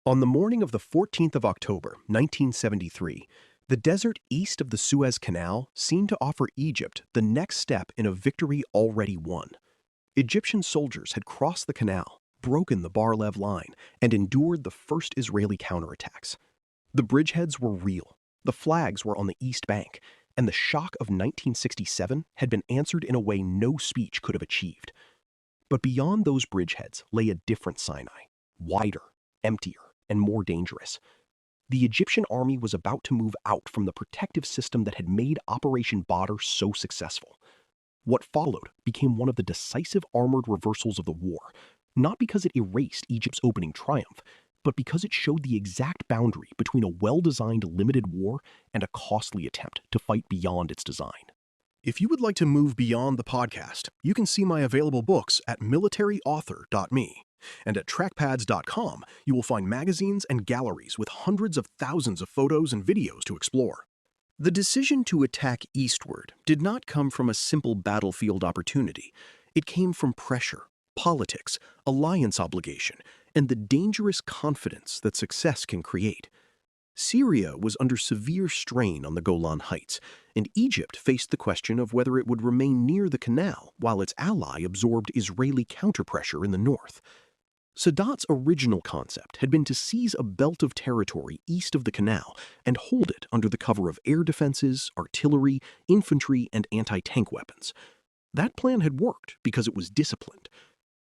On the morning of the 14th of October, 1973, the desert east of the Suez Canal seemed to offer Egypt the next step in a victory already won. Egyptian soldiers had crossed the canal, broken the Bar-Lev line, and endured the first Israeli counterattacks. The bridgeheads were real, the flags were on the east bank, and the shock of 1967 had been answered in a way no speech could have achieved. But beyond those bridgeheads lay a different Sinai, wider, emptier, and more dangerous. The Egyptian army was about to move out from the protective system that had made Operation Badr so successful. What followed became one of the decisive armored reversals of the war, not because it erased Egypt's opening triumph, but because it showed the exact boundary between a well-designed limited war and a costly attempt to fight beyond its design. If you would like to move beyond the podcast, you can see my available books at militaryauthor.me. And at trackpads.com, you will find magazines and galleries with hundreds of thousands of photos and videos to explore. The decision to attack eastward did not come from a simple battlefield opportunity. It came from pressure, politics, alliance obligation, and the dangerous confidence that success can create. Syria was under severe strain on the Golan Heights, and Egypt faced the question of whether it would remain near the canal while its ally absorbed Israeli counterpressure in the north. Sadat's original concept had been to seize a belt of territory east of the canal and hold it under the cover of air defenses, artillery, infantry, and anti-tank weapons. That plan had worked because it was disciplined.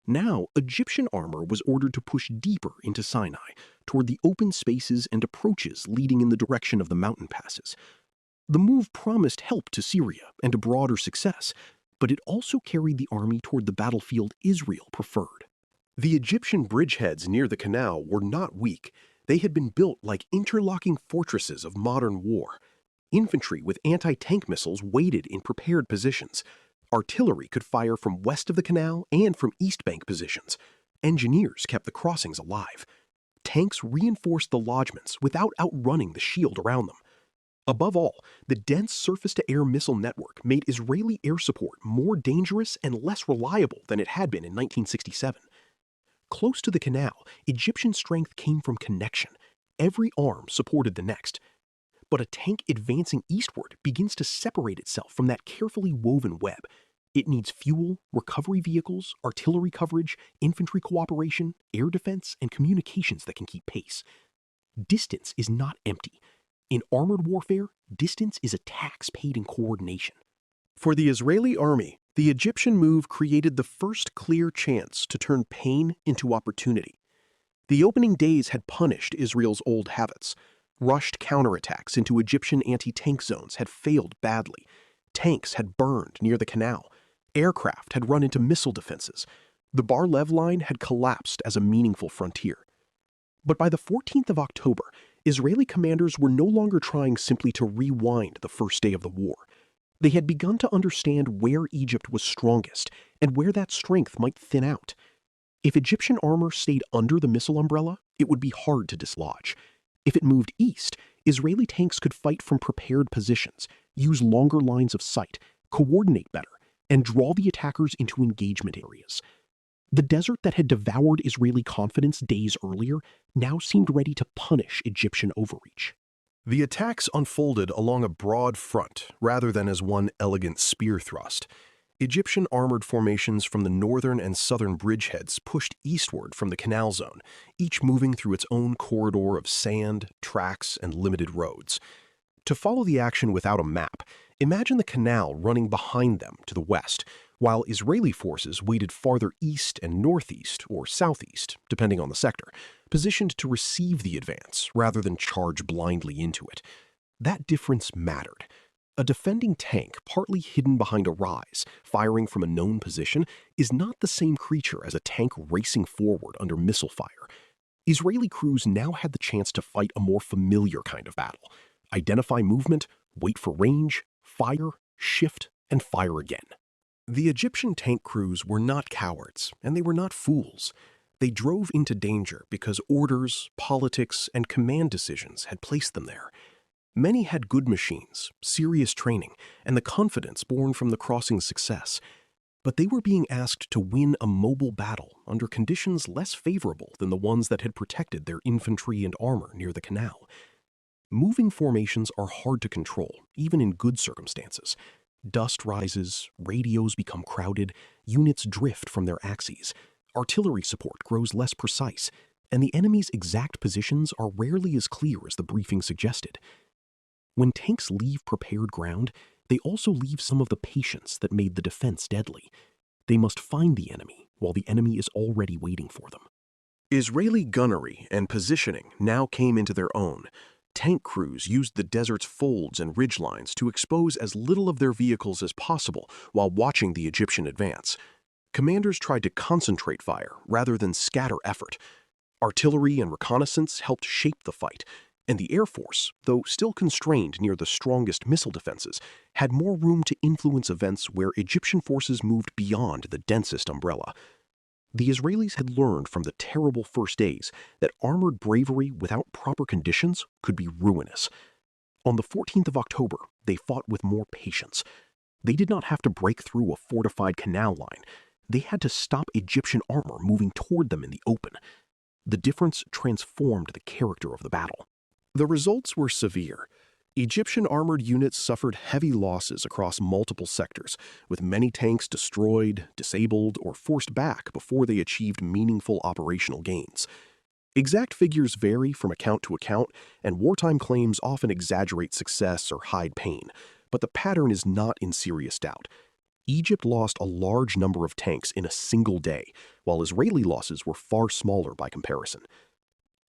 Now, Egyptian armor was ordered to push deeper into Sinai, toward the open spaces and approaches leading in the direction of the mountain passes. The move promised help to Syria and a broader success, but it also carried the army toward the battlefield Israel preferred. The Egyptian bridgeheads near the canal were not weak. They had been built like interlocking fortresses of modern war. Infantry with anti-tank missiles waited in prepared positions. Artillery could fire from west of the canal and from east bank positions. Engineers kept the crossings alive. Tanks reinforced the lodgements without outrunning the shield around them. Above all, the dense surface-to-air missile network made Israeli air support more dangerous and less reliable than it had been in 1967. Close to the canal, Egyptian strength came from connection. Every arm supported the next. But a tank advancing eastward begins to separate itself from that carefully woven web. It needs fuel, recovery vehicles, artillery coverage, infantry cooperation, air defense, and communications that can keep pace. Distance is not empty. In armored warfare, distance is a tax paid in coordination. For the Israeli army, the Egyptian move created the first clear chance to turn pain into opportunity. The opening days had punished Israel's old habits. Rushed counterattacks into Egyptian anti-tank zones had failed badly. Tanks had burned near the canal. Aircraft had run into missile defenses. The Bar-Lev line had collapsed as a meaningful frontier. But by the 14th of October, Israeli commanders were no longer trying simply to rewind the first day of the war. They had begun to understand where Egypt was strongest and where that strength might thin out. If Egyptian armor stayed under the missile umbrella, it would be hard to dislodge. If it moved east, Israeli tanks could fight from prepared positions, use longer lines of sight, coordinate better, and draw the attackers into engagement areas. The desert that had devoured Israeli confidence days earlier now seemed ready to punish Egyptian overreach. The attacks unfolded along a broad front rather than as one elegant spear thrust. Egyptian armored formations from the northern and southern bridgeheads pushed eastward from the canal zone, each moving through its own corridor of sand, tracks, and limited roads. To follow the action without a map, imagine the canal running behind them to the west, while Israeli forces waited farther east and northeast, or southeast, depending on the sector, positioned to receive the advance rather than charge blindly into it. That difference mattered. A defending tank, partly hidden behind a rise, firing from a known position, is not the same creature as a tank racing forward under missile fire. Israeli crews now had the chance to fight a more familiar kind of battle. Identify movement, wait for range, fire, shift, and fire again. The Egyptian tank crews were not cowards, and they were not fools. They drove into danger because orders, politics, and command decisions had placed them there. Many had good machines, serious training, and the confidence born from the crossing's success. But they were being asked to win a mobile battle under conditions less favorable than the ones that had protected their infantry and armor near the canal. Moving formations are hard to control, even in good circumstances. Dust rises, radios become crowded, units drift from their axes, artillery support grows less precise, and the enemy's exact positions are rarely as clear as the briefing suggested. When tanks leave prepared ground, they also leave some of the patience that made the defense deadly. They must find the enemy while the enemy is already waiting for them. Israeli gunnery and positioning now came into their own. Tank crews used the desert's folds and ridgelines to expose as little of their vehicles as possible while watching the Egyptian advance. Commanders tried to concentrate fire rather than scatter effort. Artillery and reconnaissance helped shape the fight, and the Air Force, though still constrained near the strongest missile defenses, had more room to influence events where Egyptian forces moved beyond the densest umbrella. The Israelis had learned from the terrible first days that armored bravery without proper conditions could be ruinous. On the 14th of October, they fought with more patience. They did not have to break through a fortified canal line. They had to stop Egyptian armor moving toward them in the open. The difference transformed the character of the battle. The results were severe. Egyptian armored units suffered heavy losses across multiple sectors, with many tanks destroyed, disabled, or forced back before they achieved meaningful operational gains. Exact figures vary from account to account, and wartime claims often exaggerate success or hide pain, but the pattern is not in serious doubt. Egypt lost a large number of tanks in a single day, while Israeli losses were far smaller by comparison.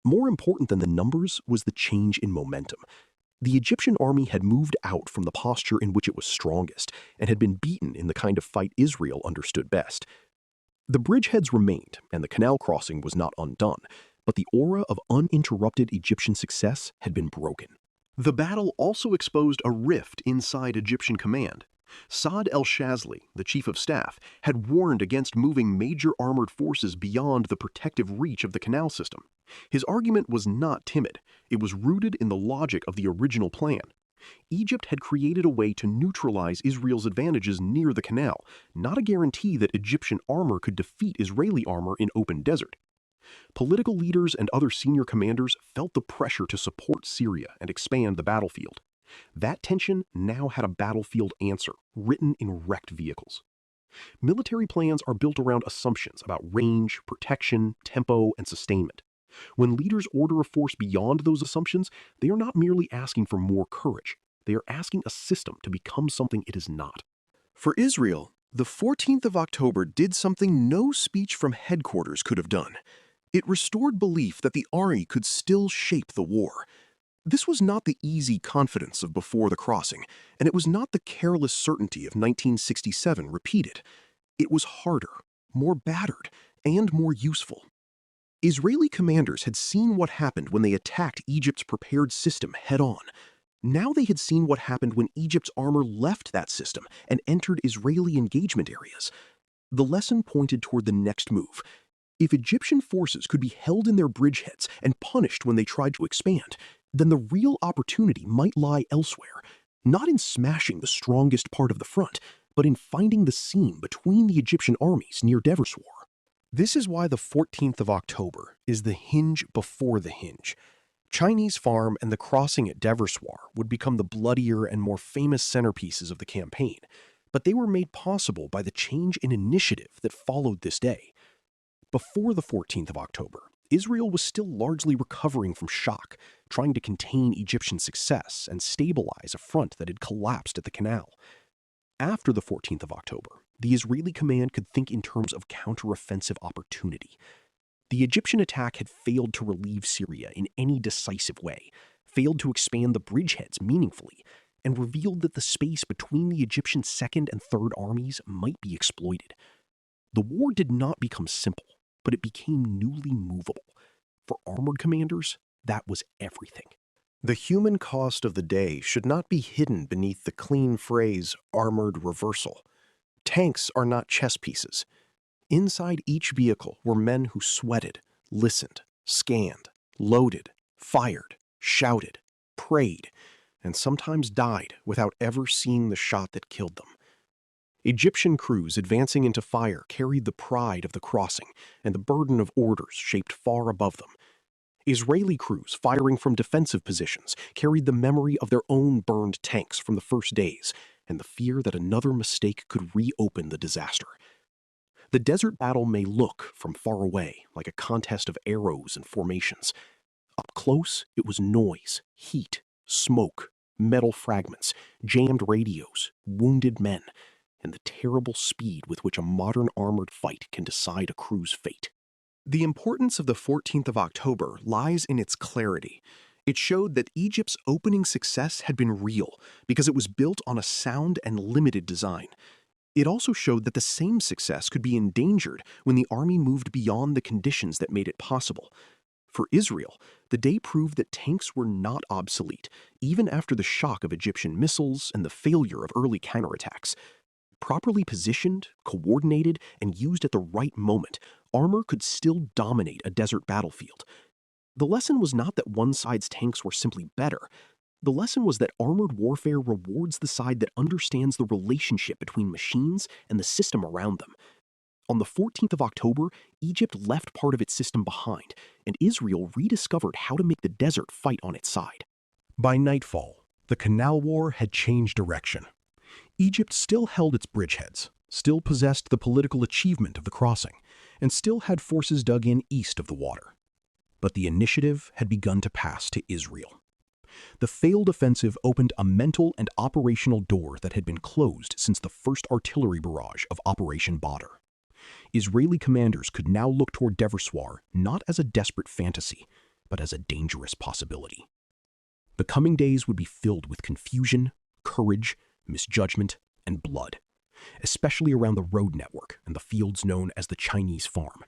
More important than the numbers was the change in momentum. The Egyptian army had moved out from the posture in which it was strongest and had been beaten in the kind of fight Israel understood best. The bridgeheads remained, and the canal crossing was not undone, but the aura of uninterrupted Egyptian success had been broken. The battle also exposed a rift inside Egyptian command. Saad el-Shazli, the chief of staff, had warned against moving major armored forces beyond the protective reach of the canal system. His argument was not timid. It was rooted in the logic of the original plan. Egypt had created a way to neutralize Israel's advantages near the canal, not a guarantee that Egyptian armor could defeat Israeli armor in open desert. Political leaders and other senior commanders felt the pressure to support Syria and expand the battlefield. That tension now had a battlefield answer, written in wrecked vehicles. Military plans are built around assumptions about range, protection, tempo, and sustainment. When leaders order a force beyond those assumptions, they are not merely asking for more courage. They are asking a system to become something it is not. For Israel, the 14th of October did something no speech from headquarters could have done. It restored belief that the army could still shape the war. This was not the easy confidence of before the crossing, and it was not the careless certainty of 1967 repeated. It was harder, more battered, and more useful. Israeli commanders had seen what happened when they attacked Egypt's prepared system head-on. Now they had seen what happened when Egypt's armor left that system and entered Israeli engagement areas. The lesson pointed toward the next move. If Egyptian forces could be held in their bridgeheads and punished when they tried to expand, then the real opportunity might lie elsewhere, not in smashing the strongest part of the front, but in finding the seam between the Egyptian armies near Deverswar. This is why the 14th of October is the hinge before the hinge. Chinese Farm and the crossing at Deverswar would become the bloodier and more famous centerpieces of the campaign, but they were made possible by the change in initiative that followed this day. Before the 14th of October, Israel was still largely recovering from shock, trying to contain Egyptian success and stabilize a front that had collapsed at the canal. After the 14th of October, the Israeli command could think in terms of counteroffensive opportunity. The Egyptian attack had failed to relieve Syria in any decisive way, failed to expand the bridgeheads meaningfully, and revealed that the space between the Egyptian Second and Third Armies might be exploited. The war did not become simple, but it became newly movable. For armored commanders, that was everything. The human cost of the day should not be hidden beneath the clean phrase, armored reversal. Tanks are not chess pieces. Inside each vehicle were men who sweated, listened, scanned, loaded, fired, shouted, prayed, and sometimes died without ever seeing the shot that killed them. Egyptian crews advancing into fire carried the pride of the crossing and the burden of orders shaped far above them. Israeli crews firing from defensive positions carried the memory of their own burned tanks from the first days and the fear that another mistake could reopen the disaster. The desert battle may look, from far away, like a contest of arrows and formations. Up close, it was noise, heat, smoke, metal fragments, jammed radios, wounded men, and the terrible speed with which a modern armored fight can decide a crew's fate. The importance of the 14th of October lies in its clarity. It showed that Egypt's opening success had been real because it was built on a sound and limited design. It also showed that the same success could be endangered when the army moved beyond the conditions that made it possible. For Israel, the day proved that tanks were not obsolete, even after the shock of Egyptian missiles and the failure of early counterattacks. Properly positioned, coordinated, and used at the right moment, armor could still dominate a desert battlefield. The lesson was not that one side's tanks were simply better. The lesson was that armored warfare rewards the side that understands the relationship between machines and the system around them. On the 14th of October, Egypt left part of its system behind, and Israel rediscovered how to make the desert fight on its side. By nightfall, the Canal War had changed direction. Egypt still held its bridgeheads, still possessed the political achievement of the crossing, and still had forces dug in east of the water. But the initiative had begun to pass to Israel. The failed offensive opened a mental and operational door that had been closed since the first artillery barrage of Operation Badr. Israeli commanders could now look toward Deversoir not as a desperate fantasy, but as a dangerous possibility. The coming days would be filled with confusion, courage, misjudgment, and blood, especially around the road network and the fields known as the Chinese Farm.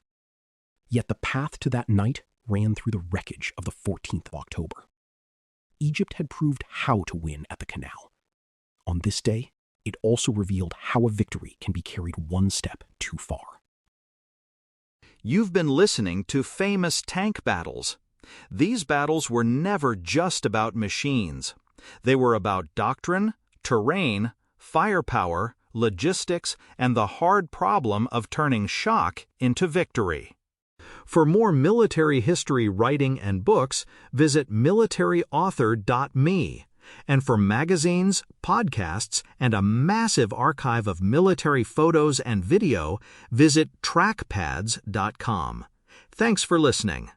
Yet the path to that night ran through the wreckage of the 14th of October. Egypt had proved how to win at the canal. On this day, it also revealed how a victory can be carried one step too far. You've been listening to Famous Tank Battles. These battles were never just about machines. They were about doctrine, terrain, firepower, logistics, and the hard problem of turning shock into victory. For more military history writing and books, visit militaryauthor.me. And for magazines, podcasts, and a massive archive of military photos and video, visit trackpads.com. Thanks for listening.